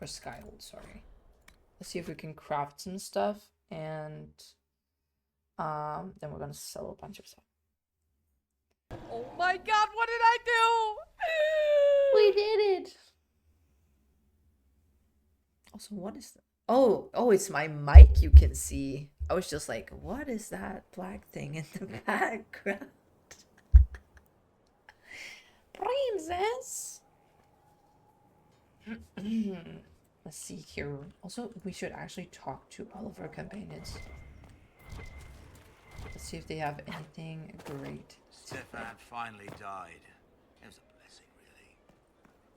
Or Skyhold, sorry. Let's see if we can craft some stuff, and then we're gonna sell a bunch of stuff. Oh my god, what did I do? We did it! Also, what is that? Oh, it's my mic, you can see. I was just like, what is that black thing in the background? Princess! Let's see here. Also, we should actually talk to all of our companions. Let's see if they have anything great. Stefan finally died. It was a blessing, really.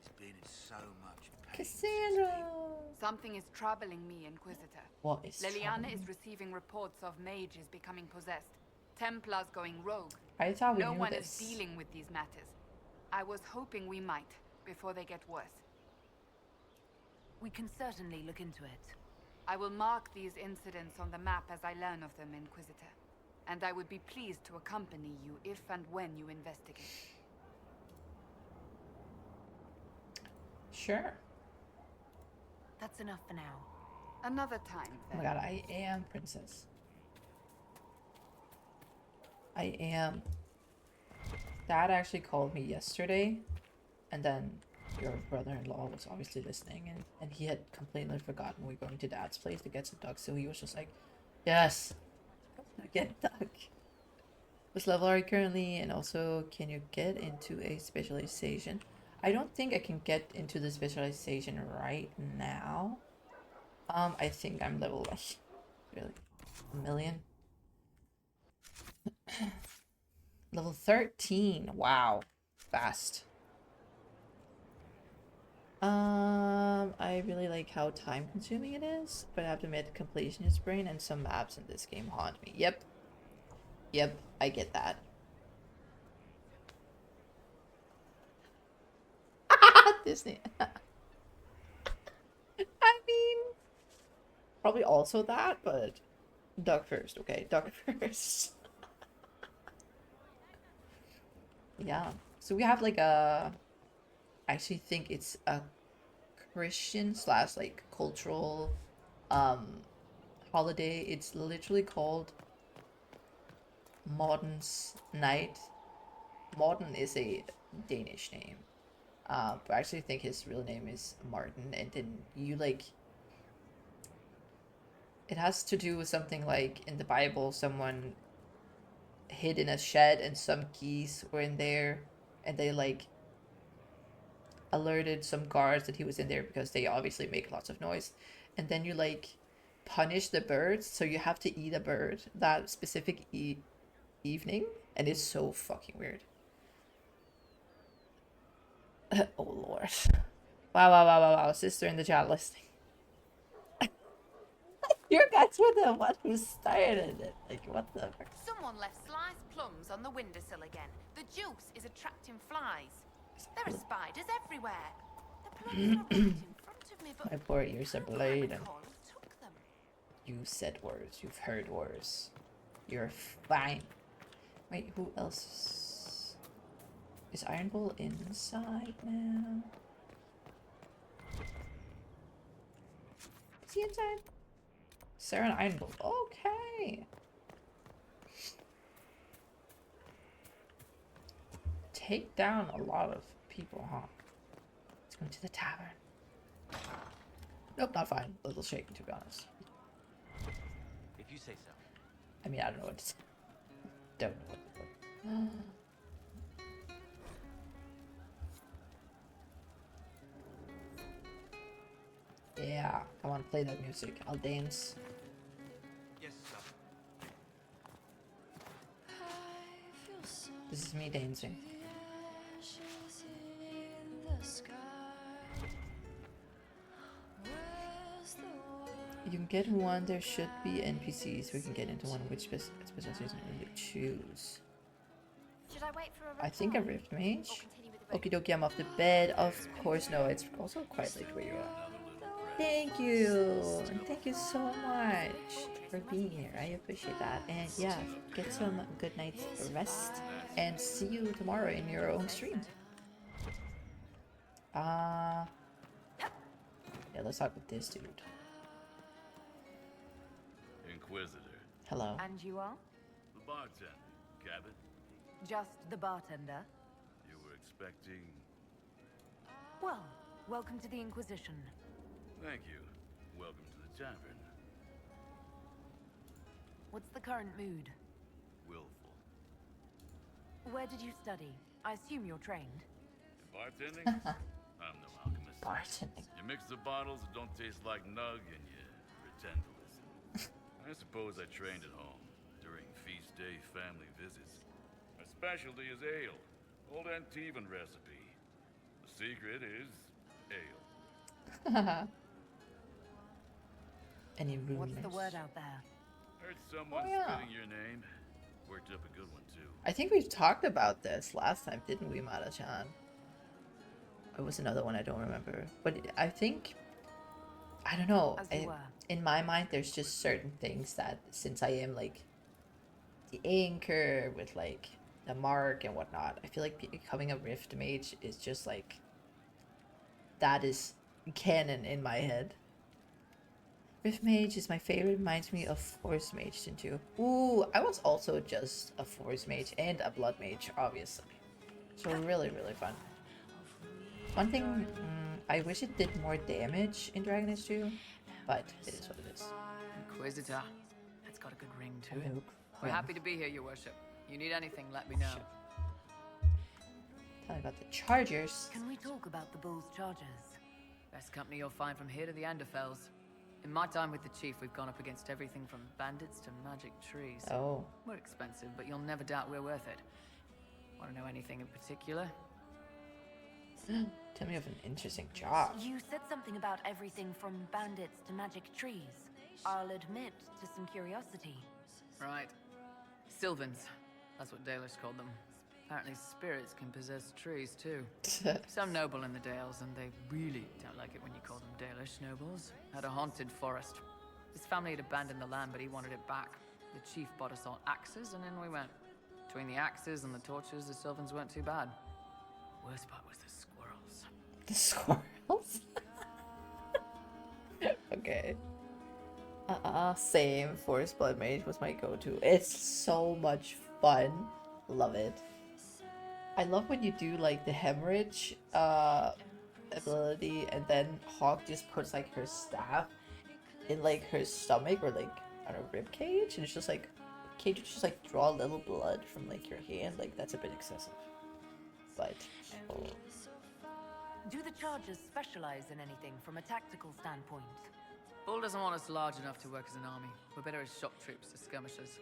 He's been in so much pain. Cassandra! Something is troubling me, Inquisitor. What is Liliana is troubling? receiving reports of mages becoming possessed, Templars going rogue. I thought we No knew one this. is dealing with these matters. I was hoping we might, before they get worse. We can certainly look into it. I will mark these incidents on the map as I learn of them, Inquisitor. And I would be pleased to accompany you if and when you investigate. Sure. That's enough for now. Another time, Oh then. my god, I am princess. I am. Dad actually called me yesterday, and then your brother-in-law was obviously listening, and he had completely forgotten we were going to Dad's place to get some ducks, so he was just like, yes, get duck. What level are you currently, and also can you get into a specialization? I don't think I can get into the specialization right now. I think I'm level like really 1,000,000. Level 13. Wow. Fast. I really like how time consuming it is, but I have to admit completionist brain and some maps in this game haunt me. Yep. Yep, I get that. Disney. I mean, probably also that, but duck first, okay? Duck first. Yeah. So we have like a, I actually think it's a Christian slash like cultural holiday. It's literally called Morden's Night. Morden is a Danish name. But I actually think his real name is Martin, and then you like it has to do with something like in the Bible someone hid in a shed and some keys were in there, and they like alerted some guards that he was in there because they obviously make lots of noise, and then you like punish the birds, so you have to eat a bird that specific evening, and it's so fucking weird. Oh lord. Wow, sister in the chat listening. Your guys were the one who started it. Like, what the fuck? Someone left sliced plums on the windowsill again. The juice is attracting flies. There are spiders everywhere. The plums are right in front of me, but My poor ears are bleeding. Carl took them. You said words. You've heard words. You're fine. Wait, who else? Is Iron Bull inside now? Is he inside? Sarah and Iron Bull. Okay. Take down a lot of people, huh? Let's go to the tavern. Nope, not fine. A little shaky, to be honest. If you say so. I mean, I don't know what to say. Don't know what to say. Yeah, come on, play that music. I'll dance. Yes, sir. This is me dancing. You can get one. There should be NPCs. We can get into one. Which specialization will you choose? Should I wait for a I think a Rift Mage. continue with the Okie dokie, I'm off the bed. Of course, no. It's also quite late where you are. Thank you. And thank you so much for being here. I appreciate that. And yeah, get some good night's rest. And see you tomorrow in your own stream. Yeah, let's talk with this dude. Inquisitor. Hello. And you are? The bartender. Cabot. Just the bartender? You were expecting... Well, welcome to the Inquisition. Thank you. Welcome to the tavern. What's the current mood? Willful. Where did you study? I assume you're trained. In bartending? I'm no alchemist. Bartending. You mix the bottles that don't taste like nug and you pretend to listen. I suppose I trained at home during feast day family visits. My specialty is ale. Old Antivan recipe. The secret is ale. Any rumors? What's the word out there? Heard someone yeah. spitting your name. Worked up a good one too. I think we've talked about this last time, didn't we, Mata-chan? It was another one I don't remember. But I think... I don't know. As you were. In my mind, there's just certain things that, since I am, like, the anchor with, like, the mark and whatnot, I feel like becoming a Rift Mage is just, like... That is canon in my head. Rift Mage is my favorite, reminds me of Force Mage too. Ooh, I was also just a Force Mage and a Blood Mage, obviously. So really, really fun. One thing, I wish it did more damage in Dragon Age 2, but it is what it is. Inquisitor. That's got a good ring to it. Hello, We're Grim. happy to be here, your worship. You need anything, let me know. Tell me about the Chargers. Can we talk about the Bull's charges? Best company you'll find from here to the Anderfells. In my time with the chief, we've gone up against everything from bandits to magic trees. Oh, We're expensive, but you'll never doubt we're worth it. Want to know anything in particular? tell me of an interesting job. You said something about everything from bandits to magic trees. I'll admit to some curiosity. Right. Sylvans. That's what Dalish called them. Apparently spirits can possess trees, too. Some noble in the Dales, and they really don't like it when you call them Dalish nobles, had a haunted forest. His family had abandoned the land, but he wanted it back. The chief bought us all axes, and in we went. Between the axes and the torches, the Sylvans weren't too bad. Worst part was the squirrels. The squirrels? Okay. Same. Forest Blood Mage was my go-to. It's so much fun. Love it. I love when you do like the hemorrhage ability and then Hawk just puts like her staff in like her stomach or like on a rib cage and it's just like, can't you just like draw a little blood from like your hand? Like that's a bit excessive. But oh. Do the charges specialize in anything from a tactical standpoint? Bull doesn't want us large enough to work as an army. We're better as shock troops, as skirmishers.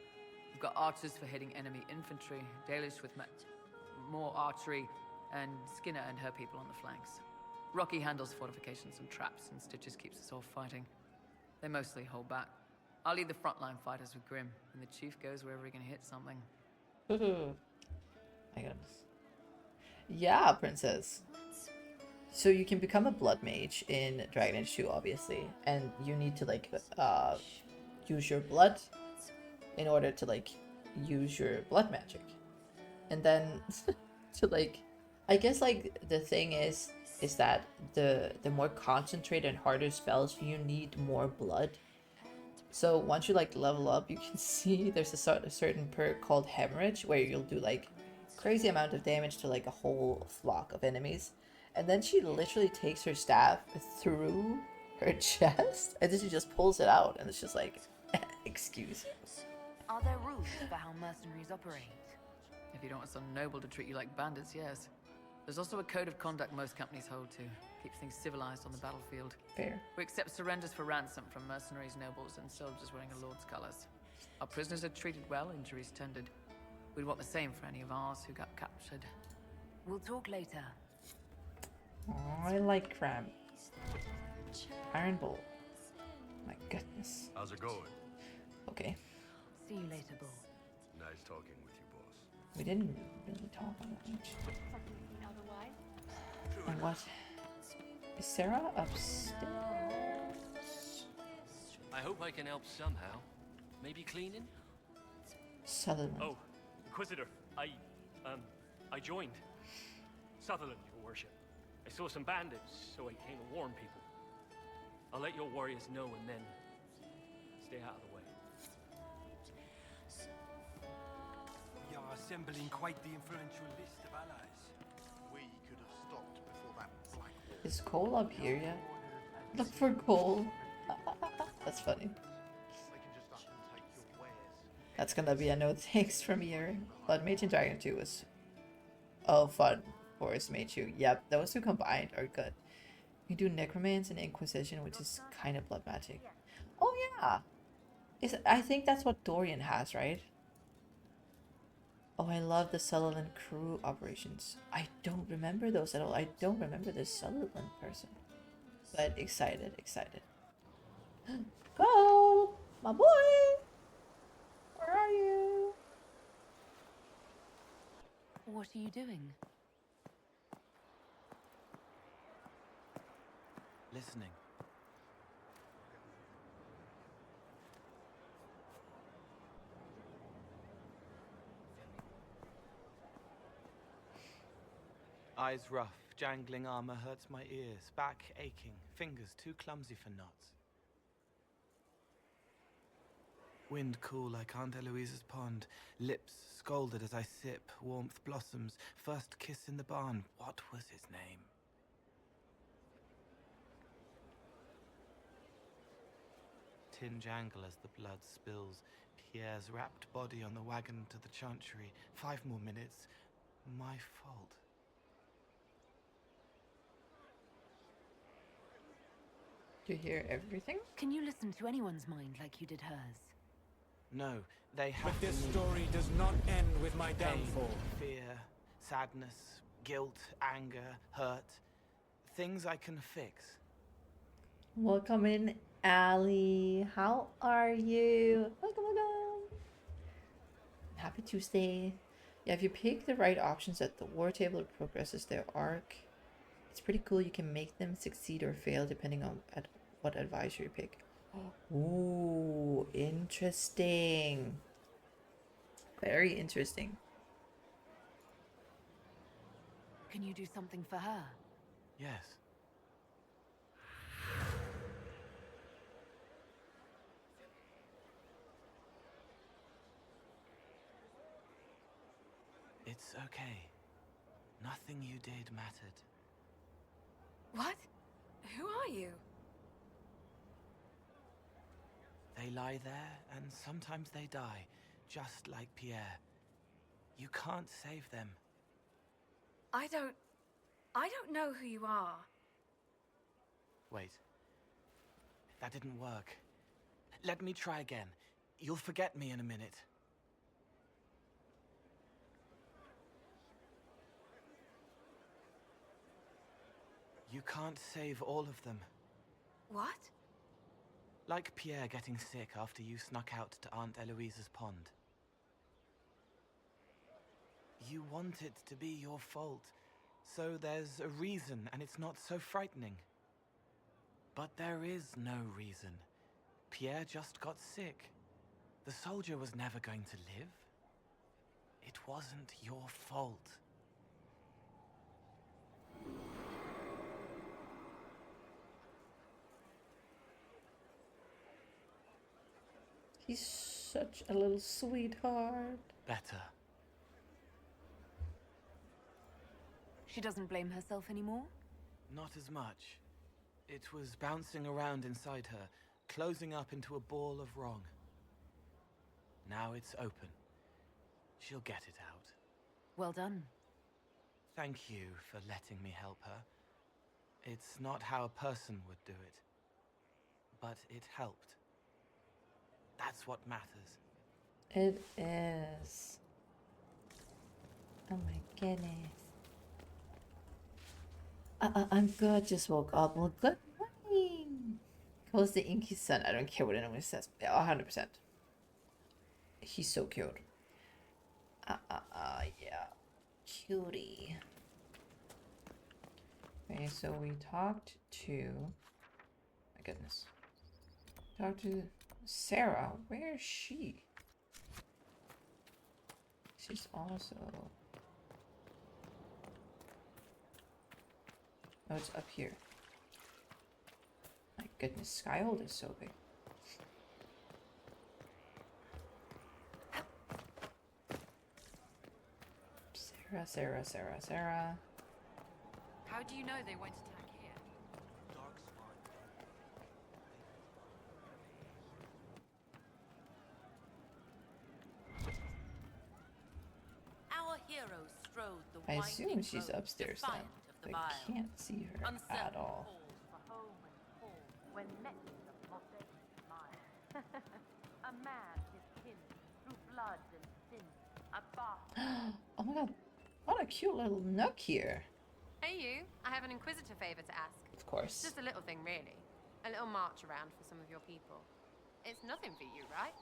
We've got archers for hitting enemy infantry, Dalish with more archery, and Skinner and her people on the flanks. Rocky handles fortifications and traps, and Stitches keeps us all fighting. They mostly hold back. I'll lead the frontline fighters with Grim, and the chief goes wherever he can hit something. My goodness. Yeah, princess. So you can become a blood mage in Dragon Age 2, obviously, and you need to like use your blood in order to like use your blood magic. And then to like, I guess like the thing is that the more concentrated and harder spells, you need more blood. So once you like level up, you can see there's a certain perk called Hemorrhage where you'll do like crazy amount of damage to like a whole flock of enemies. And then she literally takes her staff through her chest and then she just pulls it out and it's just like, excuse me. Are there rules for how mercenaries operate? If you don't want some noble to treat you like bandits, yes. There's also a code of conduct most companies hold to. Keeps things civilized on the battlefield. Fair. We accept surrenders for ransom from mercenaries, nobles, and soldiers wearing a lord's colors. Our prisoners are treated well, injuries tended. We'd want the same for any of ours who got captured. We'll talk later. Oh, I like Cram. Iron Bowl. My goodness. How's it going? Okay. See you later, Bull. Nice talking with you, boss. We didn't really talk on that much. And what? Is Sarah upstairs? I hope I can help somehow. Maybe cleaning? Sutherland. Oh, Inquisitor, I joined. Sutherland, your worship. I saw some bandits, so I came to warn people. I'll let your warriors know and then stay out of the way. You are assembling quite the influential list of allies. We could have stopped before that black wall. Is Cole up here yet? Look for Cole. That's funny. They can just up and take your wares. That's gonna be a no thanks from here. But Mage and Dragon 2 was fun. Forest Mage 2. Yep, those two combined are good. You do Necromance and Inquisition, which is kind of blood magic. Oh yeah! I think that's what Dorian has, right? Oh, I love the Sutherland crew operations. I don't remember those at all. I don't remember this Sutherland person. But excited. Go! My boy! Where are you? What are you doing? Listening. Eyes rough, jangling armor hurts my ears, back aching, fingers too clumsy for knots. Wind cool like Aunt Eloise's pond, lips scalded as I sip, warmth blossoms, first kiss in the barn, what was his name? Tin jangle as the blood spills, Pierre's wrapped body on the wagon to the chantry, 5 more minutes, my fault. Do you hear everything? Can you listen to anyone's mind like you did hers? No, they have But this to story does not end with my downfall. Pain, fear, sadness, guilt, anger, hurt. Things I can fix. Welcome in, Ali. How are you? Welcome. Happy Tuesday. Yeah, if you pick the right options at the war table, it progresses their arc. It's pretty cool. You can make them succeed or fail depending on what advisor you pick. Ooh, interesting. Very interesting. Can you do something for her? Yes. It's okay. Nothing you did mattered. What? Who are you? They lie there, and sometimes they die, just like Pierre. You can't save them. I don't know who you are. Wait. That didn't work. Let me try again. You'll forget me in a minute. You can't save all of them. What? Like Pierre getting sick after you snuck out to Aunt Eloise's pond. You want it to be your fault, so there's a reason and it's not so frightening. But there is no reason. Pierre just got sick. The soldier was never going to live. It wasn't your fault. He's such a little sweetheart. Better. She doesn't blame herself anymore? Not as much. It was bouncing around inside her, closing up into a ball of wrong. Now it's open. She'll get it out. Well done. Thank you for letting me help her. It's not how a person would do it. But it helped. That's what matters. It is. Oh my goodness. I'm good. Just woke up. Well, good morning. Calls the Inky son. I don't care what anyone says. Yeah, 100%. He's so cute. Yeah. Cutie. Okay, so we talked to... My goodness. Talked to Sarah. Where is she? She's also... Oh, it's up here. My goodness, Skyhold is so big. Sarah. How do you know they won't attack here? Our heroes strode the I winding assume she's road, upstairs then. defiant of the I vile. can't see her at all. When met with a modest smile. A man his kin through blood and sin. A bastard. Oh my god, what a cute little nook here. Hey you, I have an Inquisitor favor to ask. Of course. Just a little thing really. A little march around for some of your people. It's nothing for you, right?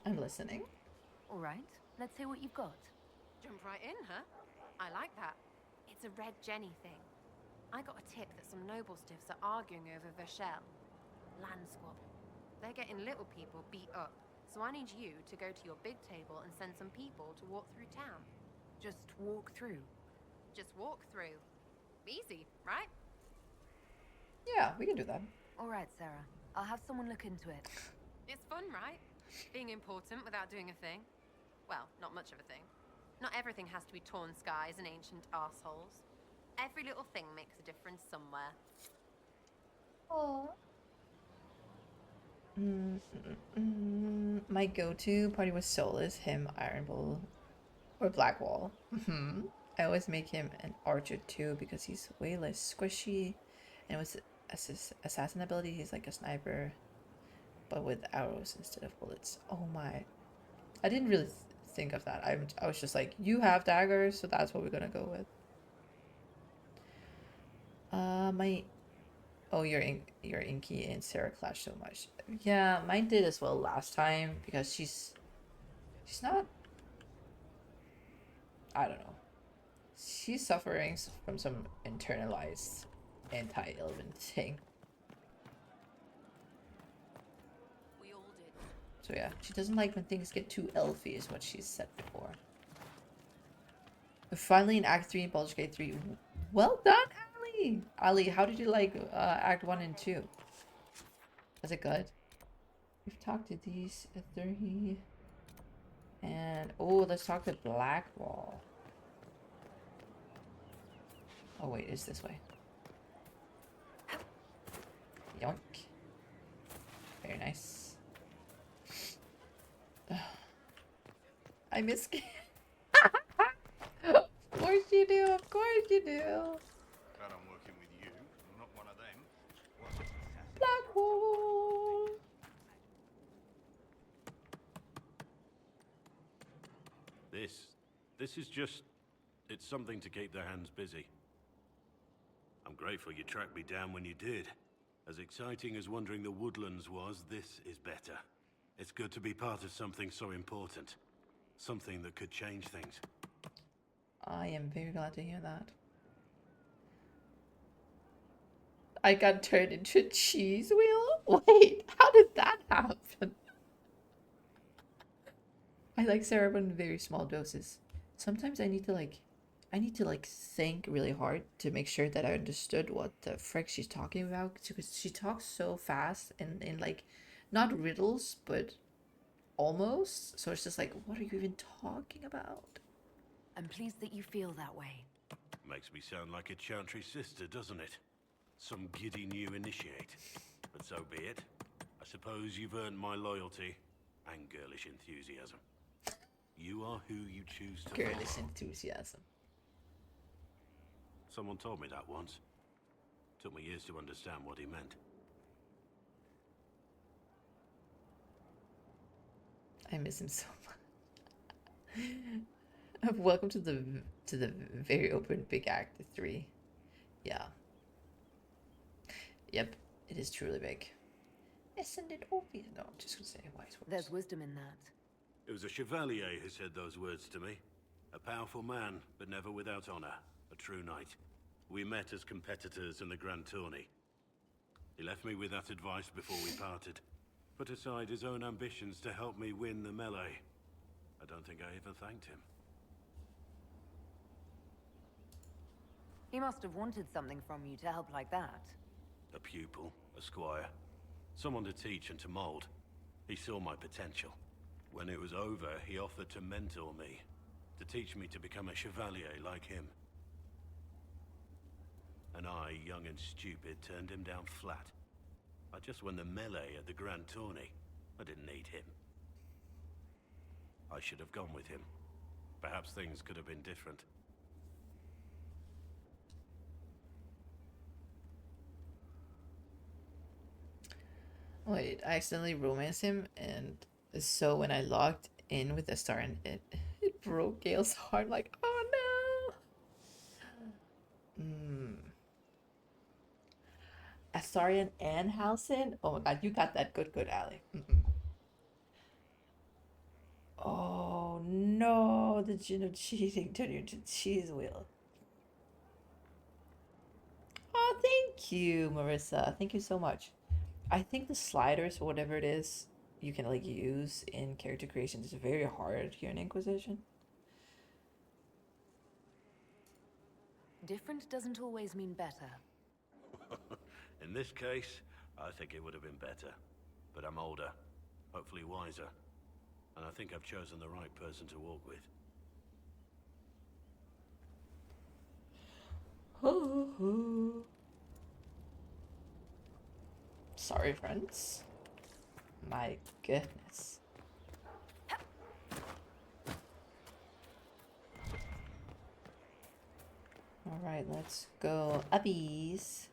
I'm listening. Alright, let's hear what you've got. Jump right in, huh? I like that. It's a Red Jenny thing. I got a tip that some noble stiffs are arguing over Vachel. Land squabble. They're getting little people beat up. So I need you to go to your big table and send some people to walk through town. Just walk through. Just walk through. Easy, right? Yeah, we can do that. Alright, Sarah. I'll have someone look into it. It's fun, right? Being important without doing a thing. Well, not much of a thing. Not everything has to be torn skies and ancient arseholes. Every little thing makes a difference somewhere. Oh. My go-to party was Solas, him, Iron Bull, or Blackwall. I always make him an archer too because he's way less squishy, and with his assassin ability, he's like a sniper, but with arrows instead of bullets. Oh my! I didn't really think of that. I was just like, you have daggers, so that's what we're gonna go with. Your Inky and Sarah clash so much. Yeah, mine did as well last time because she's not. I don't know. She's suffering from some internalized anti-Elven thing. We all did. So yeah, she doesn't like when things get too elfy, is what she's said before. We're finally in Act 3 in Baldur's Gate 3. Well done, Ali! Ali, how did you like Act 1 and 2? Was it good? We've talked to these 3. And, oh, let's talk to Blackwall. Oh wait, it's this way. Yoink. Very nice. I miss Of course you do, of course you do. Glad I'm working with you. I'm not one of them. Blackwall. This is just... it's something to keep their hands busy. I'm grateful you tracked me down when you did. As exciting as wandering the woodlands was, this is better. It's good to be part of something so important. Something that could change things. I am very glad to hear that. I got turned into a cheese wheel? Wait, how did that happen? I like Sarah, but in very small doses. Sometimes I need to think really hard to make sure that I understood what the frick she's talking about, because she talks so fast and in like, not riddles, but almost. So it's just like, what are you even talking about? I'm pleased that you feel that way. Makes me sound like a Chantry sister, doesn't it? Some giddy new initiate. But so be it. I suppose you've earned my loyalty and girlish enthusiasm. You are who you choose to Girlish follow. enthusiasm. Someone told me that once. Took me years to understand what he meant. I miss him so much. Welcome to the very open big act 3. Yeah. Yep, it is truly big. Isn't it obvious? No, I'm just gonna say wise words. There's wisdom in that. It was a chevalier who said those words to me. A powerful man, but never without honor. A true knight. We met as competitors in the Grand Tourney. He left me with that advice before we parted. Put aside his own ambitions to help me win the melee. I don't think I even thanked him. He must have wanted something from you to help like that. A pupil. a squire. Someone to teach and to mold. He saw my potential. When it was over, he offered to mentor me, to teach me to become a chevalier like him. And I, young and stupid, turned him down flat. I just won the melee at the Grand Tourney. I didn't need him. I should have gone with him. Perhaps things could have been different. Wait, I accidentally romanced him, and so when I logged in with the star, and it broke Gale's heart. Like, oh no. Astarion and Halcyon? Oh my god, you got that good, Allie. Oh no, the gin of cheating turned you into cheese wheel. Oh, thank you, Marissa. Thank you so much. I think the sliders, or whatever it is, you can like use in character creation is very hard here in Inquisition. Different doesn't always mean better. In this case, I think it would have been better. But I'm older, hopefully wiser. And I think I've chosen the right person to walk with. Sorry, friends. My goodness. Alright, let's go uppies.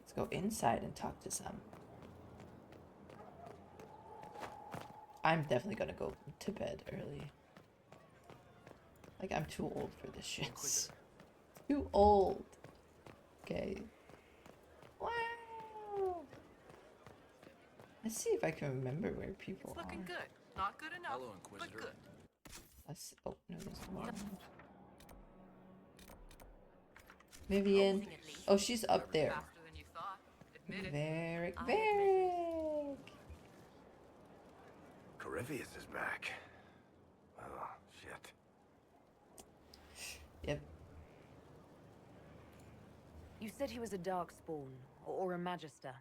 Let's go inside and talk to some. I'm definitely gonna go to bed early. Like, I'm too old for this shit. Too old. Okay. Wow. Let's see if I can remember where people It's looking are. good. Not good enough, Hello, but Inquisitor. good. Let's. Oh no, there's one. Vivian. Oh, she's up there. Faster than you thought. Admit it. Varric. Varric. Corypheus is back. Oh, shit. Yep. You said he was a darkspawn, or a magister.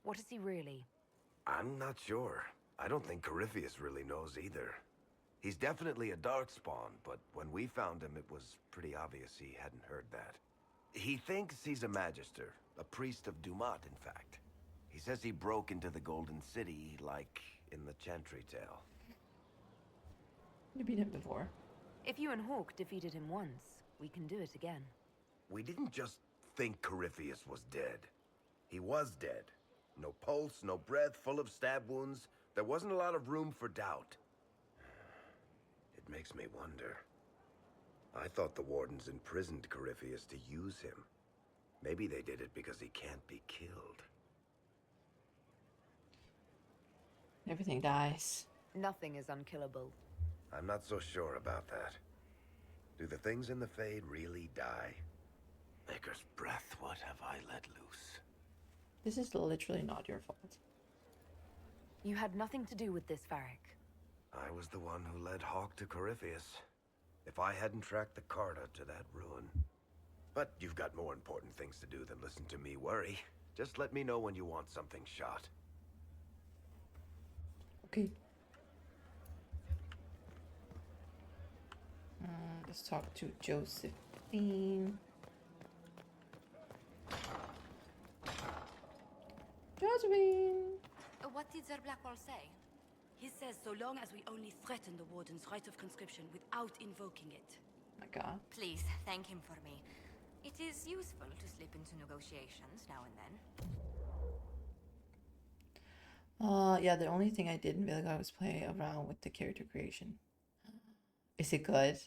What is he really? I'm not sure. I don't think Corypheus really knows either. He's definitely a darkspawn, but when we found him, it was pretty obvious he hadn't heard that. He thinks he's a magister, a priest of Dumat, in fact. He says he broke into the Golden City, like in the Chantry tale. You beat him before. If you and Hawk defeated him once, we can do it again. We didn't just think Corypheus was dead. He was dead. No pulse, no breath, full of stab wounds. There wasn't a lot of room for doubt. It makes me wonder. I thought the wardens imprisoned Corypheus to use him. Maybe they did it because he can't be killed. Everything dies. Nothing is unkillable. I'm not so sure about that. Do the things in the Fade really die? Maker's breath, what have I let loose? This is literally not your fault. You had nothing to do with this, Varric. I was the one who led Hawk to Corypheus. If I hadn't tracked the Carta to that ruin. But you've got more important things to do than listen to me worry. Just let me know when you want something shot. Okay. Let's talk to Josephine. Josephine! What did Zerblackwall say? He says so long as we only threaten the Warden's right of conscription without invoking it. My god. Please, thank him for me. It is useful to slip into negotiations now and then. Yeah, the only thing I did in Vilga was play around with the character creation. Is it good?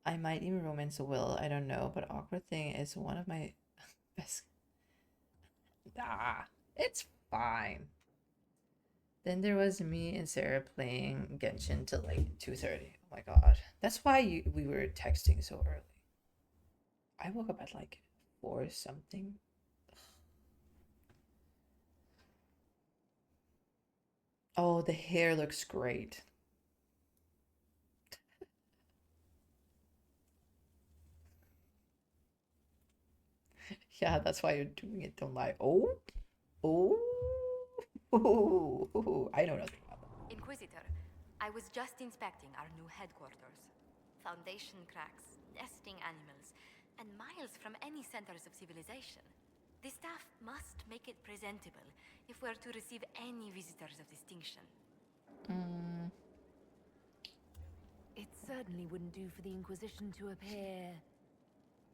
I might even romance a Will, I don't know, but Awkward Thing is one of my best. It's fine. Then there was me and Sarah playing Genshin till like 2:30. Oh my god. That's why we were texting so early. I woke up at like 4 something. Oh, the hair looks great. Yeah, that's why you're doing it. Don't lie. Oh, oh, I know nothing about that. Inquisitor, I was just inspecting our new headquarters. Foundation cracks, nesting animals, and miles from any centers of civilization. The staff must make it presentable if we're to receive any visitors of distinction. It certainly wouldn't do for the Inquisition to appear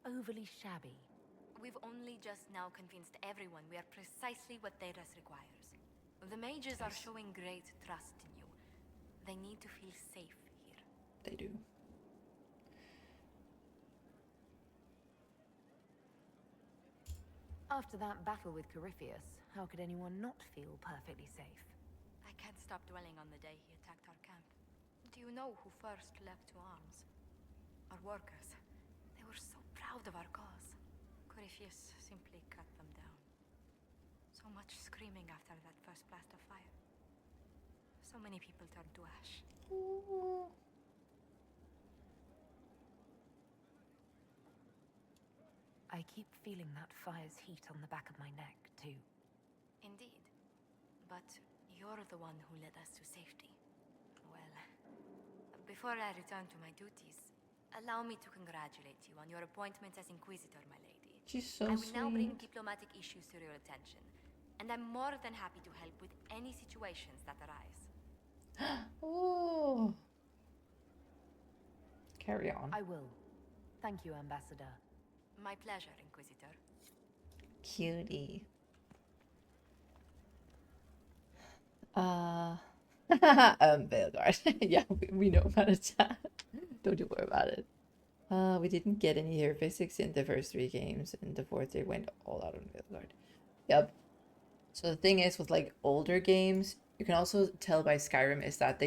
overly shabby. We've only just now convinced everyone we are precisely what Thedas requires. The mages are showing great trust in you. They need to feel safe here. They do. After that battle with Corypheus, how could anyone not feel perfectly safe? I can't stop dwelling on the day he attacked our camp. Do you know who first leapt to arms? Our workers. They were so proud of our cause. Corypheus simply cut them down. So much screaming after that first blast of fire. So many people turned to ash. I keep feeling that fire's heat on the back of my neck, too. Indeed. But you're the one who led us to safety. Well, before I return to my duties, allow me to congratulate you on your appointment as Inquisitor, my lady. She's so I will now bring sweet. diplomatic issues to your attention, and I'm more than happy to help with any situations that arise. Oh. Carry on. I will. Thank you, Ambassador. My pleasure, Inquisitor. Cutie. Veilguard. Yeah, we know about it. Don't you worry about it. We didn't get any hero physics in the first 3 games. In the 4th, they went all out on Veilguard. Yep. So the thing is, with like older games, you can also tell by Skyrim is that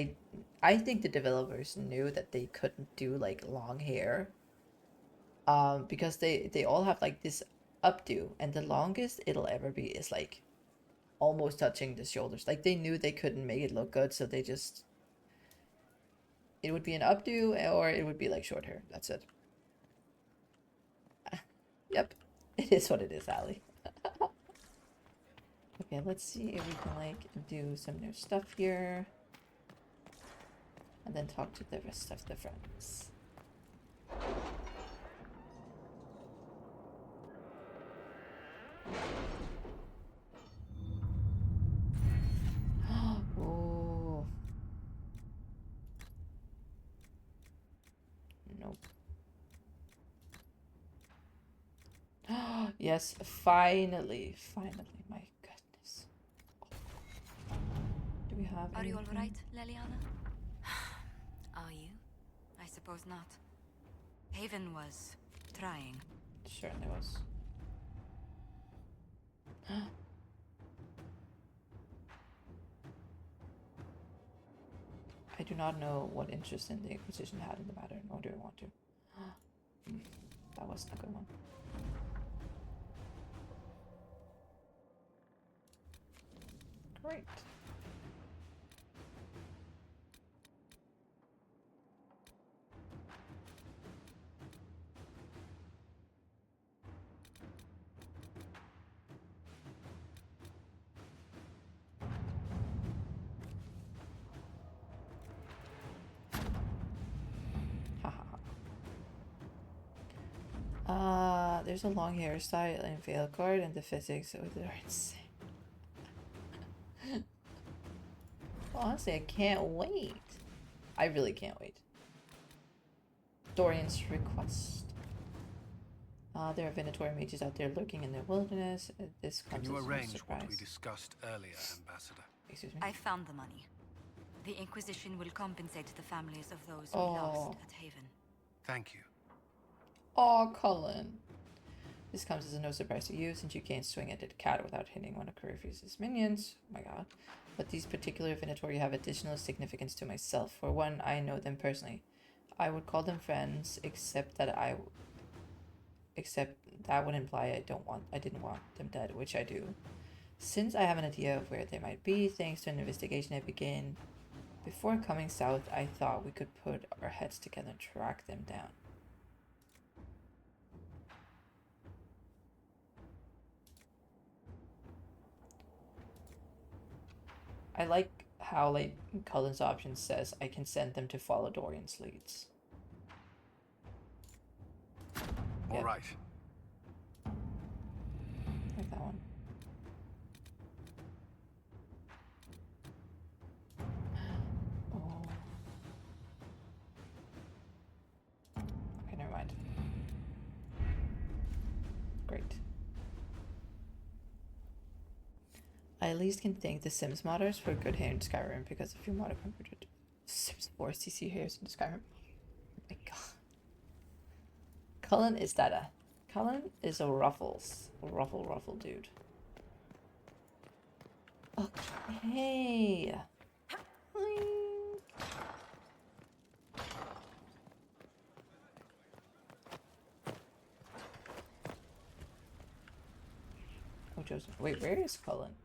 I think the developers knew that they couldn't do like long hair. Because they all have like this updo, and the longest it'll ever be is like almost touching the shoulders. Like they knew they couldn't make it look good, so they just, it would be an updo or it would be like short hair. That's it. Yep, it is what it is, Allie. Okay, let's see if we can like do some new stuff here, and then talk to the rest of the friends. Oh. Nope. Yes, finally, my goodness. Do we have Are you anything? all right, Leliana? Are you? I suppose not. Haven was trying. Certainly was. I do not know what interest in the Inquisition had in the matter, nor do I want to. That wasn't a good one. Great. There's a long hairstyle in Veilguard, and the physics of it are insane. Honestly, I can't wait. I really can't wait. Dorian's request. There are Venator mages out there lurking in the wilderness. This comes Can you as no arrange surprise. what we discussed earlier, Ambassador? Excuse me? I found the money. The Inquisition will compensate the families of those we Oh. lost at Haven. Thank you. Oh, Cullen. This comes as no surprise to you, since you can't swing at a cat without hitting one of Corypheus' minions. Oh my god. But these particular Venatori have additional significance to myself. For one, I know them personally. I would call them friends, except that would imply I didn't want them dead, which I do. Since I have an idea of where they might be, thanks to an investigation I began before coming south, I thought we could put our heads together and track them down. I like how like Cullen's option says I can send them to follow Dorian's leads. All right. Like that one. Oh. Okay, never mind. Great. I at least can thank the Sims modders for good hair in Skyrim because if you mod a computer to Sims 4 CC hairs in Skyrim. Oh my god. Cullen is Dada. Cullen is a ruffle dude. Okay. Oh, Joseph. Wait, where is Cullen?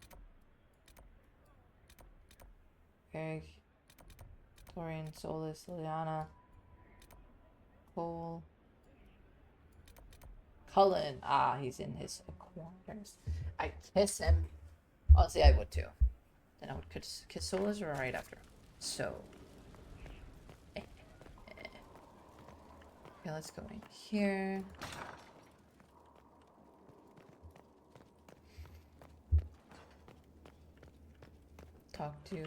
Eric, Dorian, Solas, Liliana, Cole. Cullen. Ah, he's in his quarters. I kiss him. Honestly, I would too. Then I would kiss Solas right after. So. Okay, let's go in here. Talk to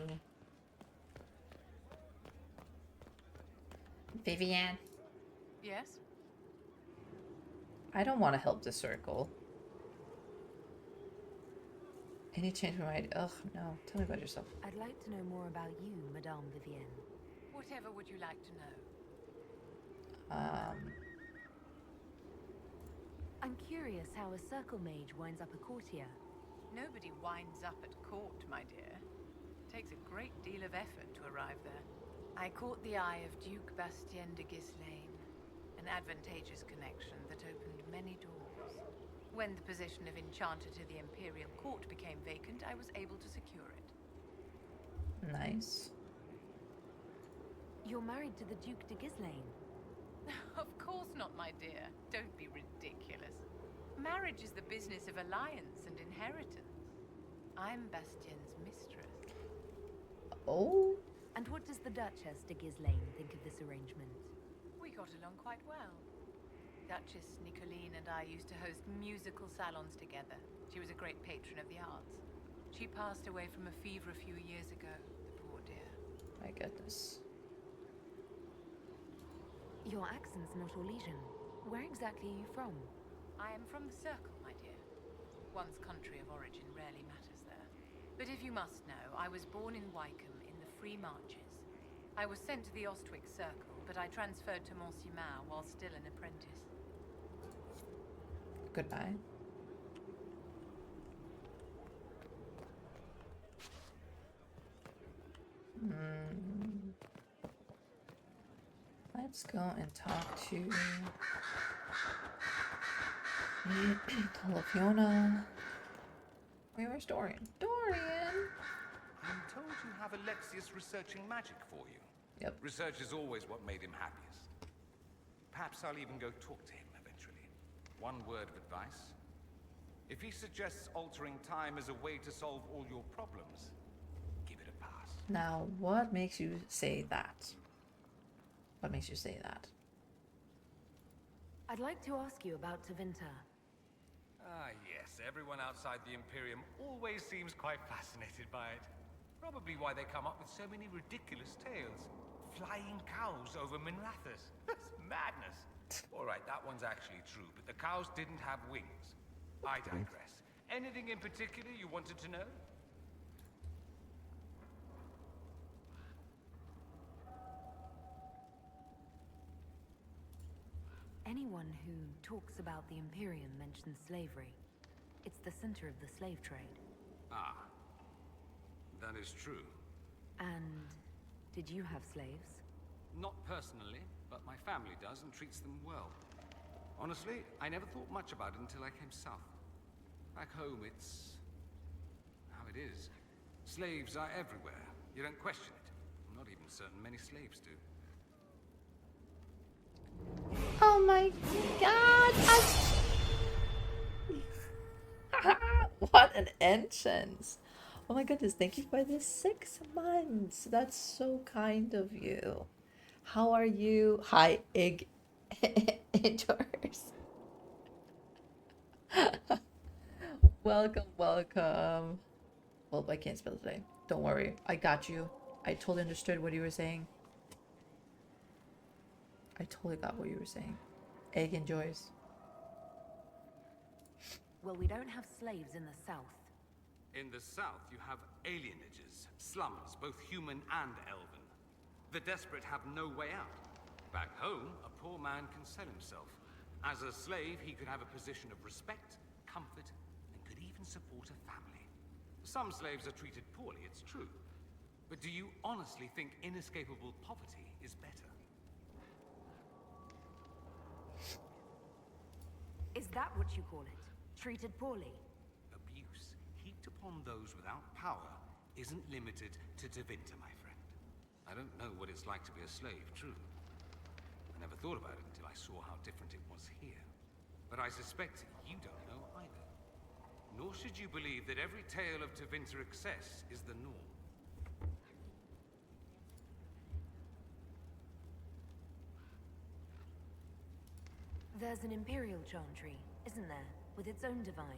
Vivian. Yes? I don't want to help the circle. Any change my mind? Ugh, no. Tell me about yourself. I'd like to know more about you, Madame Vivienne. Whatever would you like to know? I'm curious how a circle mage winds up a courtier. Nobody winds up at court, my dear. It takes a great deal of effort to arrive there. I caught the eye of Duke Bastien de Ghislaine, an advantageous connection that opened many doors. When the position of Enchanter to the Imperial Court became vacant, I was able to secure it. Nice. You're married to the Duke de Ghislaine? Of course not, my dear. Don't be ridiculous. Marriage is the business of alliance and inheritance. I'm Bastien's mistress. Oh? And what does the Duchess de Ghislaine think of this arrangement? We got along quite well. Duchess Nicoline and I used to host musical salons together. She was a great patron of the arts. She passed away from a fever a few years ago, the poor dear. My goodness. Your accent's not Orlesian. Where exactly are you from? I am from the Circle, my dear. One's country of origin rarely matters there. But if you must know, I was born in Wycombe in the Free Marches. I was sent to the Ostwick Circle, but I transferred to Monsignor while still an apprentice. Goodbye. Let's go and talk to hello, Fiona. Wait, where's Dorian? Dorian! I'm told you have Alexius researching magic for you. Yep. Research is always what made him happiest. Perhaps I'll even go talk to him eventually. One word of advice. If he suggests altering time as a way to solve all your problems, give it a pass. Now, what makes you say that? What makes you say that? I'd like to ask you about Tevinter. Ah, yes. Everyone outside the Imperium always seems quite fascinated by it. Probably why they come up with so many ridiculous tales. Flying cows over Minrathous. That's madness. All right, that one's actually true, but the cows didn't have wings. I digress. Anything in particular you wanted to know? Anyone who talks about the Imperium mentions slavery. It's the center of the slave trade. Ah, that is true. And did you have slaves? Not personally, but my family does and treats them well. Honestly, I never thought much about it until I came south. Back home, it's how it is. Slaves are everywhere. You don't question it. I'm not even certain many slaves do. Oh my god! What an entrance! Oh my goodness, thank you for the 6 months. That's so kind of you. How are you? Hi, Ig Indoors. Welcome, welcome. Well, I can't spell today. Don't worry. I got you. I totally understood what you were saying. I totally got what you were saying. Egg enjoys. Well, we don't have slaves in the south. In the south, you have alienages, slums, both human and elven. The desperate have no way out. Back home, a poor man can sell himself. As a slave, he could have a position of respect, comfort, and could even support a family. Some slaves are treated poorly, it's true. But do you honestly think inescapable poverty is better? Is that what you call it? Treated poorly? Abuse heaped upon those without power isn't limited to Tevinter, my friend. I don't know what it's like to be a slave, true. I never thought about it until I saw how different it was here. But I suspect you don't know either. Nor should you believe that every tale of Tevinter excess is the norm. There's an Imperial Chantry, isn't there? With its own divine.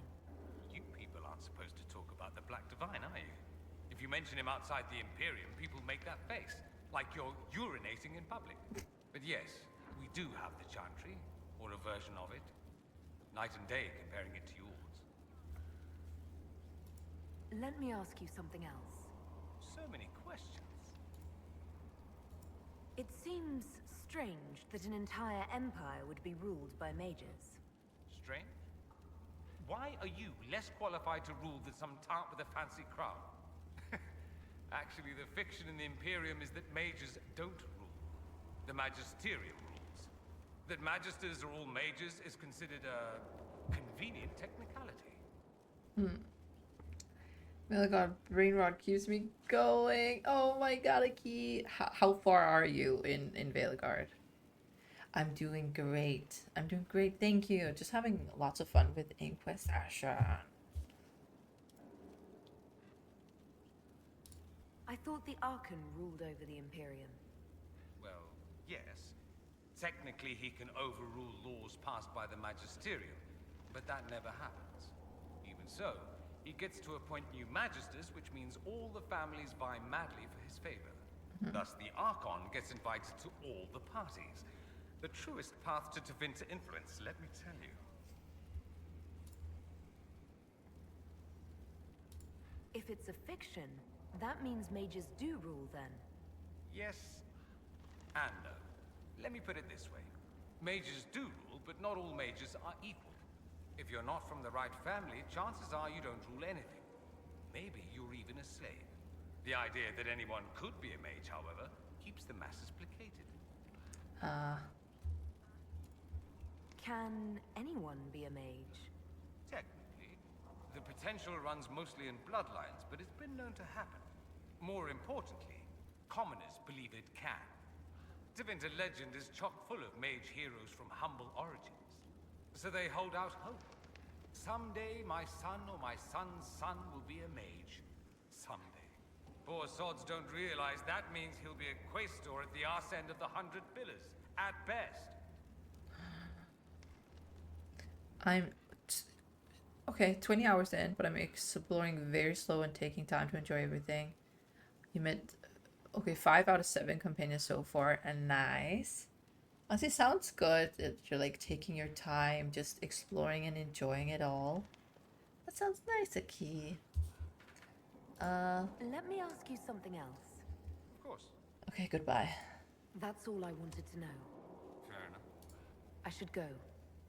You people aren't supposed to talk about the Black Divine, are you? If you mention him outside the Imperium, people make that face. Like you're urinating in public. But yes, we do have the Chantry, or a version of it. Night and day comparing it to yours. Let me ask you something else. So many questions. It seems strange that an entire empire would be ruled by mages. Strange? Why are you less qualified to rule than some tart with a fancy crown? Actually, the fiction in the Imperium is that mages don't rule. The Magisterium rules. That magisters are all mages is considered a convenient technicality. Veligard, brain rot keeps me going. Oh my god, a key. How far are you in Veligard? I'm doing great. I'm doing great, thank you. Just having lots of fun with Inquisition. I thought the Archon ruled over the Imperium. Well, yes. Technically, he can overrule laws passed by the Magisterium, but that never happens. Even so, he gets to appoint new magisters, which means all the families vie madly for his favor. Thus, the Archon gets invited to all the parties. The truest path to Tevinter influence, let me tell you. If it's a fiction, that means mages do rule then. Yes and no. Let me put it this way. Mages do rule, but not all mages are equal. If you're not from the right family, chances are you don't rule anything. Maybe you're even a slave. The idea that anyone could be a mage, however, keeps the masses placated. Can anyone be a mage? Technically. The potential runs mostly in bloodlines, but it's been known to happen. More importantly, commoners believe it can. Tevinter legend is chock full of mage heroes from humble origins. So they hold out hope. Someday my son or my son's son will be a mage. Someday. Poor sods don't realize that means he'll be a quaestor at the arse end of the 100 Pillars, at best. I'm okay, 20 hours in, but I'm exploring very slow and taking time to enjoy everything. You met, okay, 5 out of 7 companions so far, and nice. Honestly, sounds good that you're like taking your time, just exploring and enjoying it all. That sounds nice, Aki. Let me ask you something else. Of course. Okay, goodbye. That's all I wanted to know. Fair enough. I should go.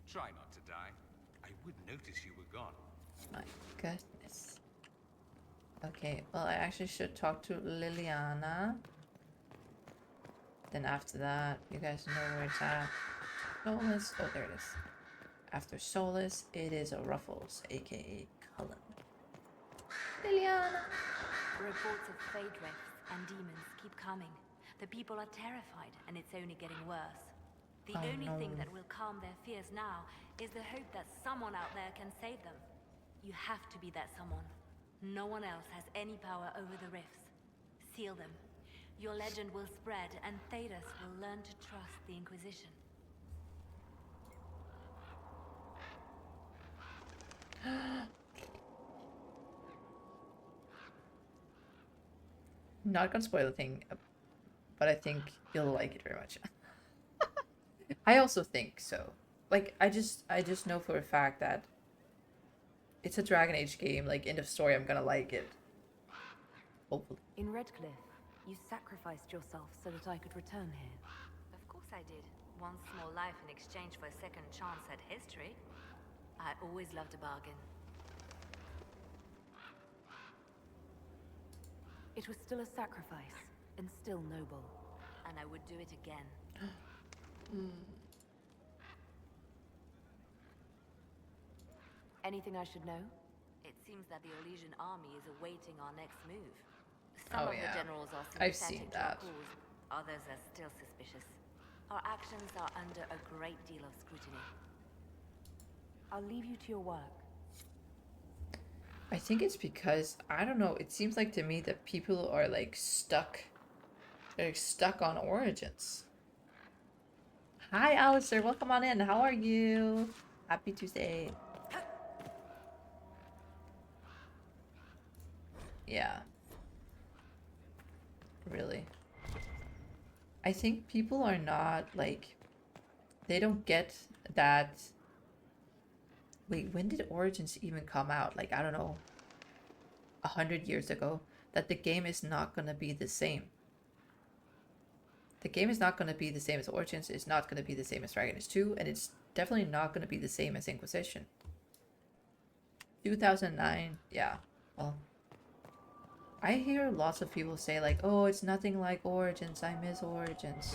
Try not to die. I would notice you were gone. My goodness. Okay, well, I actually should talk to Liliana. Then after that, you guys know where it's at. Solas. Oh, there it is. After Solas, it is a Ruffles, aka Cullen. Liliana! Reports of fade rifts and demons keep coming. The people are terrified, and it's only getting worse. The Oh, only thing no. that will calm their fears now is the hope that someone out there can save them. You have to be that someone. No one else has any power over the rifts. Seal them. Your legend will spread, and Thedas will learn to trust the Inquisition. Not gonna spoil the thing, but I think you'll like it very much. I also think so. Like, I just know for a fact that it's a Dragon Age game. Like, end of story, I'm gonna like it. Hopefully. In Redcliffe, you sacrificed yourself so that I could return here. Of course I did. One small life in exchange for a second chance at history. I always loved a bargain. It was still a sacrifice, and still noble. And I would do it again. Anything I should know? It seems that the Orlesian army is awaiting our next move. Oh, Some of yeah. the generals are I've sympathetic seen to our that. cause. Others are still suspicious. Our actions are under a great deal of scrutiny. I'll leave you to your work. I think it's because, I don't know, it seems like to me that people are like stuck. They're stuck on Origins. Hi, Alistair. Welcome on in. How are you? Happy Tuesday. Yeah. Really. I think people are not like, they don't get that. Wait, when did Origins even come out? Like, I don't know, 100 years ago. That the game is not gonna be the same. The game is not gonna be the same as Origins. It's not gonna be the same as Dragon Age 2, and it's definitely not gonna be the same as Inquisition. 2009, yeah. Well, I hear lots of people say like, "Oh, it's nothing like Origins. I miss Origins."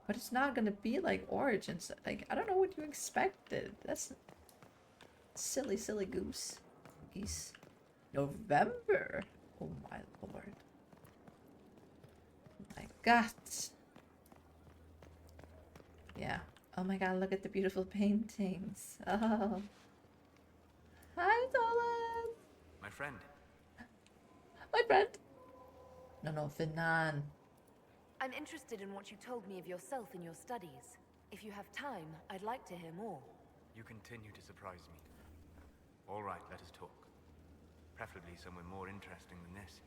But it's not gonna be like Origins. Like, I don't know what you expected. That's silly, silly goose. Geese. November. Oh my lord. Oh my god. Yeah. Oh my god, look at the beautiful paintings. Oh. Hi, Solas. My friend. My friend. No, Finan. I'm interested in what you told me of yourself in your studies. If you have time, I'd like to hear more. You continue to surprise me. All right, let us talk. Preferably somewhere more interesting than this.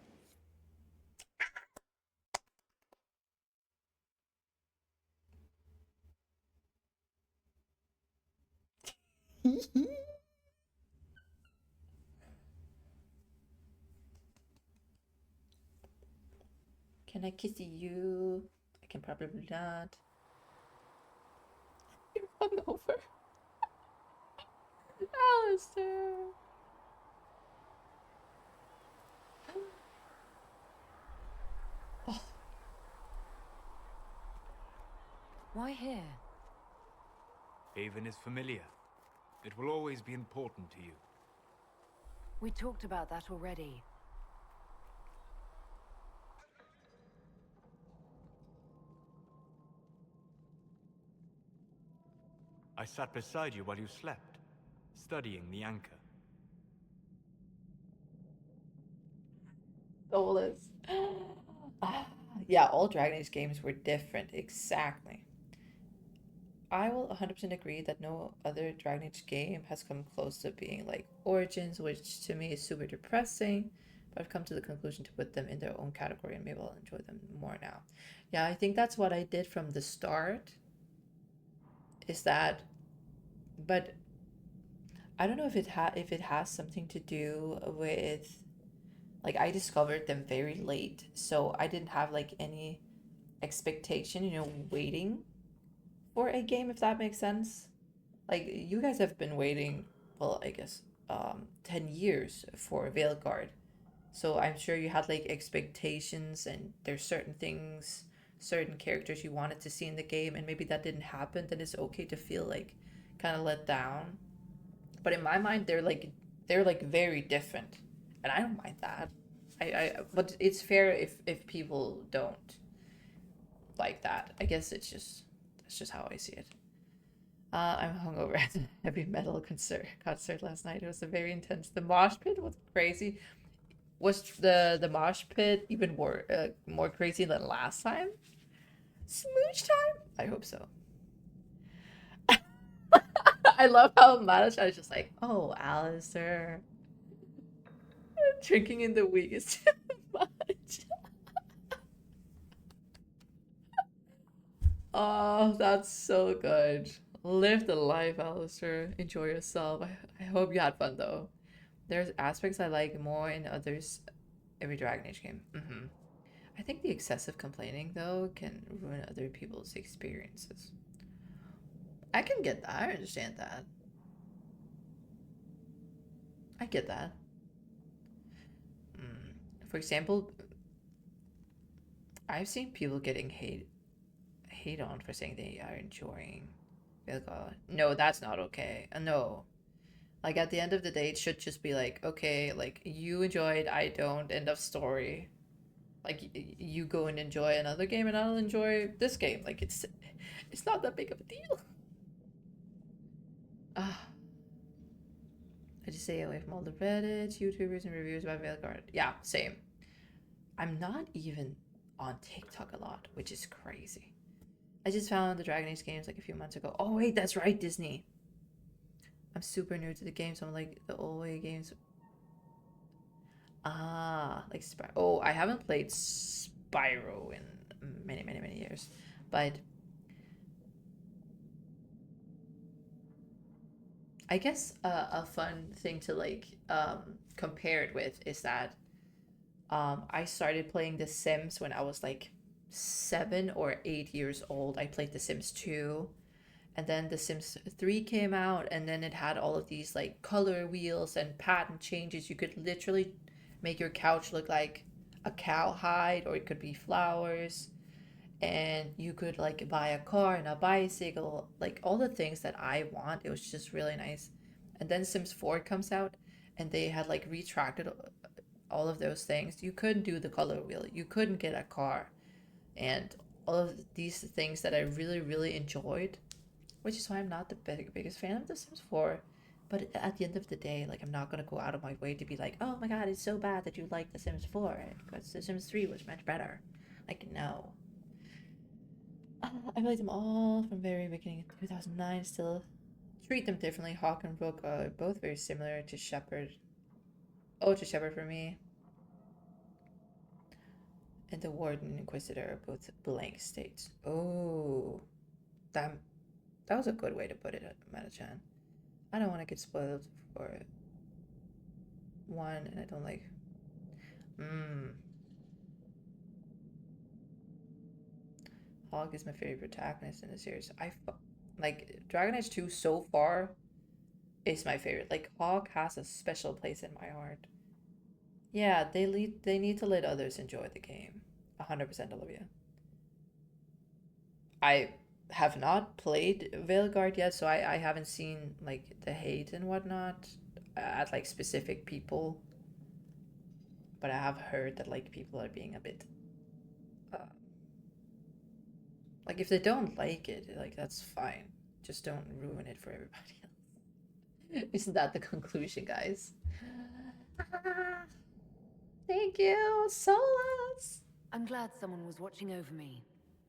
Can I kiss you? I can probably not. You run over. Alistair. Oh. Why here? Haven is familiar. It will always be important to you. We talked about that already. I sat beside you while you slept, studying the anchor. Solas. Yeah, all Dragon Age games were different, exactly. I will 100% agree that no other Dragon Age game has come close to being like Origins, which to me is super depressing, but I've come to the conclusion to put them in their own category and maybe I'll enjoy them more now. Yeah, I think that's what I did from the start, is that, but I don't know if it has something to do with, like, I discovered them very late, so I didn't have like any expectation, waiting for a game, if that makes sense. Like, you guys have been waiting, well, I guess 10 years for Veilguard, so I'm sure you had like expectations, and there's certain things, certain characters you wanted to see in the game, and maybe that didn't happen. Then it's okay to feel like kind of let down. But in my mind, they're like very different, and I don't mind that. But it's fair if people don't like that. I guess that's just how I see it. I'm hungover at a heavy metal concert last night. It was very intense. The mosh pit was crazy. Was the mosh pit even more crazy than last time? Smooch time? I hope so. I love how much I was just like, oh, Alistair. Drinking in the week is too much. Oh, that's so good. Live the life, Alistair. Enjoy yourself. I hope you had fun though. There's aspects I like more in others every Dragon Age game. I think the excessive complaining though can ruin other people's experiences. I can get that. I understand that. I get that. For example, I've seen people getting hate on for saying they are enjoying Vilga. No, that's not okay. No. Like at the end of the day, it should just be like, okay, like you enjoyed, I don't, end of story. Like you go and enjoy another game and I'll enjoy this game. Like it's not that big of a deal. Ah. I just stay away from all the Reddits, YouTubers, and reviews about Veilguard. Yeah, same. I'm not even on TikTok a lot, which is crazy. I just found the Dragon Age games like a few months ago. Oh wait, that's right, Disney. I'm super new to the game, so I'm like the old way games. Like Spyro. Oh, I haven't played Spyro in many years, but I guess a fun thing to like compare it with is that I started playing The Sims when I was like 7 or 8 years old. I played The Sims 2, and then The Sims 3 came out, and then it had all of these like color wheels and pattern changes. You could literally make your couch look like a cowhide, or it could be flowers, and you could like buy a car and a bicycle, like all the things that I want. It was just really nice. And then Sims 4 comes out, and they had like retracted all of those things. You couldn't do the color wheel, you couldn't get a car, and all of these things that I really enjoyed, which is why I'm not the biggest fan of The Sims 4. But at the end of the day, like I'm not gonna go out of my way to be like, oh my god, it's so bad that you like The Sims 4 because The Sims 3 was much better. Like no. I played them all from very beginning of 2009. Still treat them differently. Hawk and Rook are both very similar to Shepherd. Oh, to Shepherd for me. And the Warden and Inquisitor are both blank states. Oh, that was a good way to put it, Meta-chan. I don't want to get spoiled for one, and I don't like. Hog is my favorite protagonist in the series. Like Dragon Age 2 so far is my favorite. Like Hog has a special place in my heart. Yeah, they need to let others enjoy the game. 100% Olivia. I have not played Veilguard yet, so I haven't seen like the hate and whatnot at like specific people. But I have heard that like people are being a bit like if they don't like it, like that's fine. Just don't ruin it for everybody else. Isn't that the conclusion, guys? Thank you, Solas. I'm glad someone was watching over me.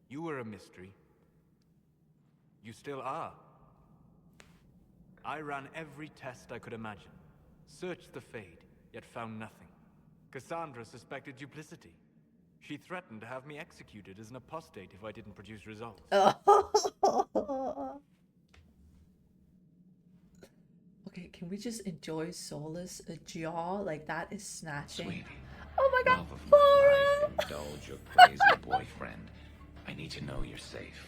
You were a mystery. You still are. I ran every test I could imagine. Searched the Fade, yet found nothing. Cassandra suspected duplicity. She threatened to have me executed as an apostate if I didn't produce results. Okay, can we just enjoy Solas' jaw? Like that is snatching. Sweetie, oh my god, love of my life, indulge your crazy boyfriend. I need to know you're safe.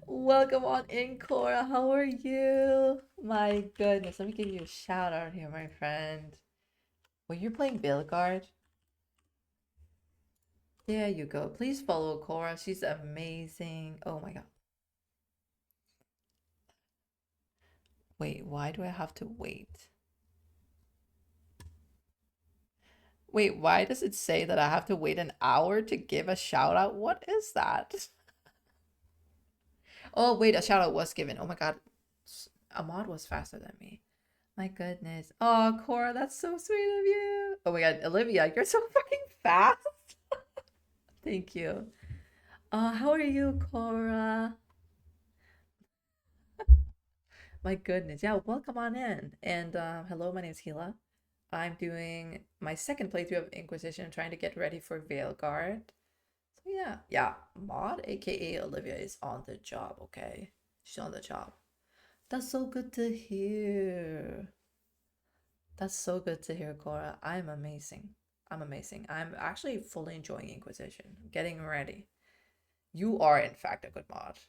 Welcome on in, Cora. How are you? My goodness, let me give you a shout out here, my friend. Were you playing Veilguard? There you go. Please follow Cora. She's amazing. Oh my god. Wait, why do I have to wait? Wait, why does it say that I have to wait an hour to give a shout out? What is that? Oh, wait, a shout out was given. Oh my god. Ahmad was faster than me. My goodness. Oh, Cora, that's so sweet of you. Oh my god, Olivia, you're so fucking fast. Thank you. How are you, Cora? My goodness. Yeah, welcome on in. And hello, my name is Hila. I'm doing my second playthrough of Inquisition, trying to get ready for Veilguard. So yeah, Maud, aka Olivia, is on the job, okay? She's on the job. That's so good to hear. That's so good to hear, Cora. I'm amazing. I'm amazing. I'm actually fully enjoying Inquisition. Getting ready. You are, in fact, a good mod.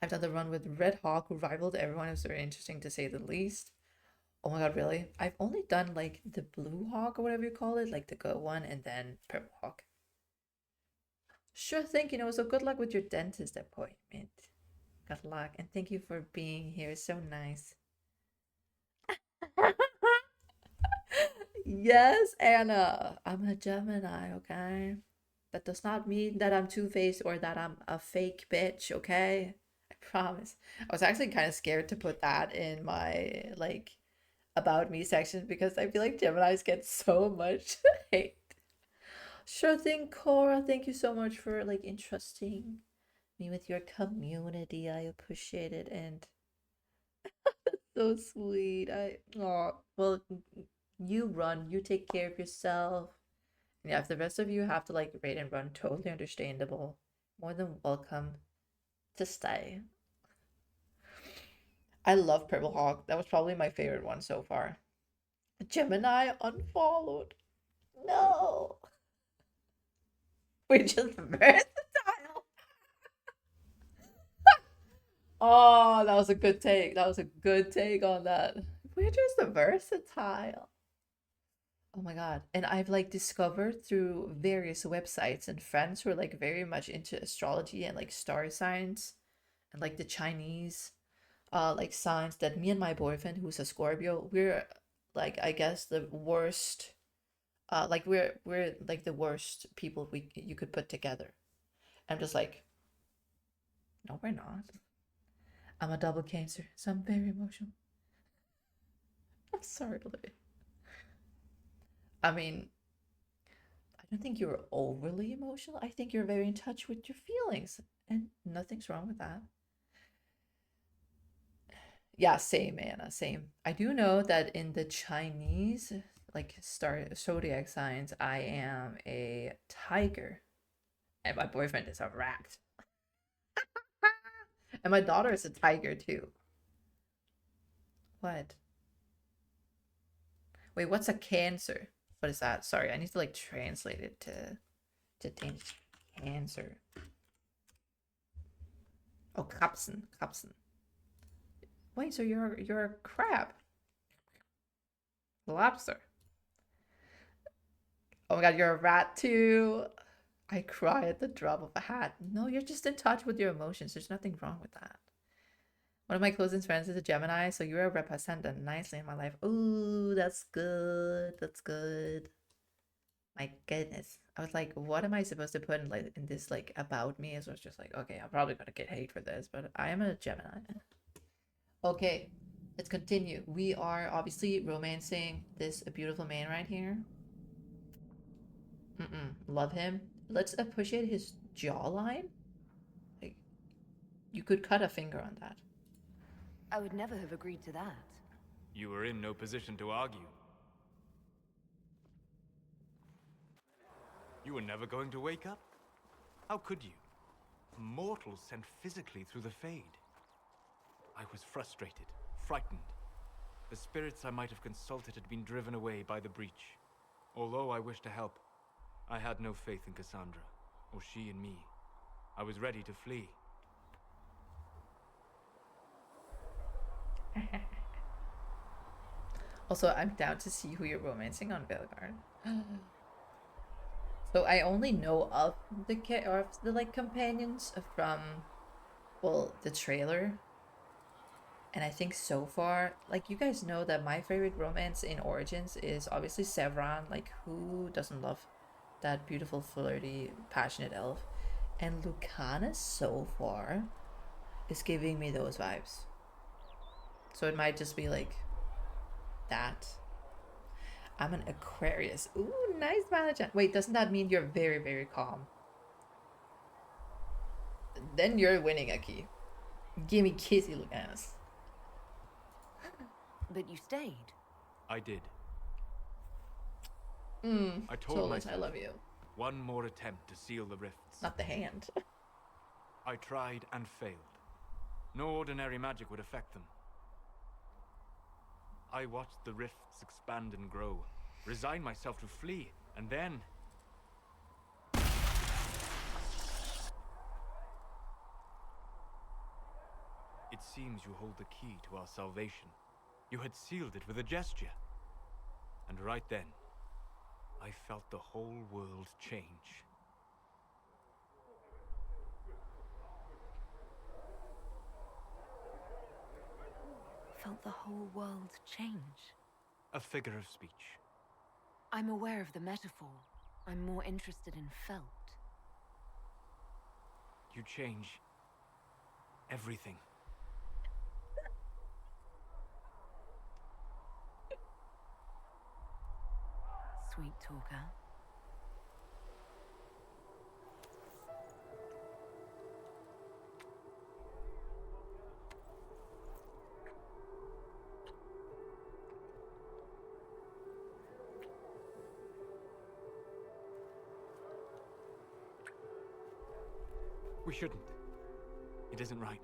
I've done the run with Red Hawk, who rivaled everyone. It was very interesting, to say the least. Oh my god, really? I've only done, like, the Blue Hawk, or whatever you call it, like the good one, and then Purple Hawk. Sure thing, so good luck with your dentist appointment. Good luck, and thank you for being here. So nice. Yes, Anna. I'm a Gemini, okay? That does not mean that I'm two-faced or that I'm a fake bitch, okay? I promise. I was actually kind of scared to put that in my, like, about me section because I feel like Geminis get so much hate. Sure thing, Cora. Thank you so much for, like, entrusting me with your community. I appreciate it, and so sweet. Well, you run. You take care of yourself. And yeah, if the rest of you have to, like, raid and run, totally understandable. More than welcome to stay. I love Purple Hawk. That was probably my favorite one so far. Gemini unfollowed. No. We're just versatile. Oh, that was a good take. That was a good take on that. We're just versatile. Oh my god. And I've, like, discovered through various websites and friends who are, like, very much into astrology and, like, star signs and, like, the Chinese like signs, that me and my boyfriend, who's a Scorpio, we're, like, I guess the worst, like, we're like the worst people you could put together. I'm just like, no, we're not. I'm a double Cancer, so I'm very emotional. I'm sorry, Olivia. I mean, I don't think you're overly emotional. I think you're very in touch with your feelings, and nothing's wrong with that. Yeah, same, Anna, same. I do know that in the Chinese, like, zodiac signs, I am a tiger, and my boyfriend is a rat. And my daughter is a tiger too. What? Wait, what's a Cancer? What is that? Sorry, I need to, like, translate it to Danish. Cancer. Oh, Kapsen. Wait, so you're a crab. Lobster. Oh my god, you're a rat too. I cry at the drop of a hat. No, you're just in touch with your emotions. There's nothing wrong with that. One of my closest friends is a Gemini, so you're represented nicely in my life. Ooh, that's good. That's good. My goodness. I was like, what am I supposed to put in, like, in this, like, about me? So it's just like, okay, I'm probably gonna get hate for this, but I am a Gemini. Okay, let's continue. We are obviously romancing this beautiful man right here. Love him. Let's appreciate his jawline. Like, you could cut a finger on that. I would never have agreed to that. You were in no position to argue. You were never going to wake up? How could you? A mortal sent physically through the Fade. I was frustrated, frightened. The spirits I might have consulted had been driven away by the breach. Although I wished to help, I had no faith in Cassandra, or she in me. I was ready to flee. Also, I'm down to see who you're romancing on Veilguard. So I only know of the like companions from, well, the trailer. And I think so far, like, you guys know that my favorite romance in Origins is obviously Sevron. Like, who doesn't love that beautiful, flirty, passionate elf? And Lucana so far is giving me those vibes. So it might just be like that. I'm an Aquarius. Ooh, nice manager. Wait, doesn't that mean you're very, very calm? Then you're winning, Aki. Give me kissy look ass. But you stayed. I did. I told Solas, myself I love you. one more attempt to seal the rifts. Not the hand. I tried and failed. No ordinary magic would affect them. I watched the rifts expand and grow, resigned myself to flee, and then... It seems you hold the key to our salvation. You had sealed it with a gesture. And right then, I felt the whole world change. Felt the whole world change. A figure of speech. I'm aware of the metaphor. I'm more interested in felt. You change everything. Sweet talker. We shouldn't. It isn't right.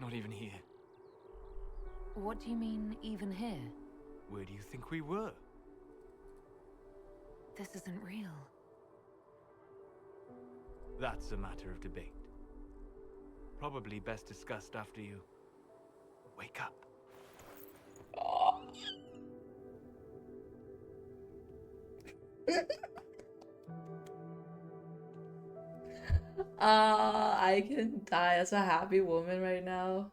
Not even here. What do you mean, even here? Where do you think we were? This isn't real. That's a matter of debate. Probably best discussed after you wake up. I can die as a happy woman right now.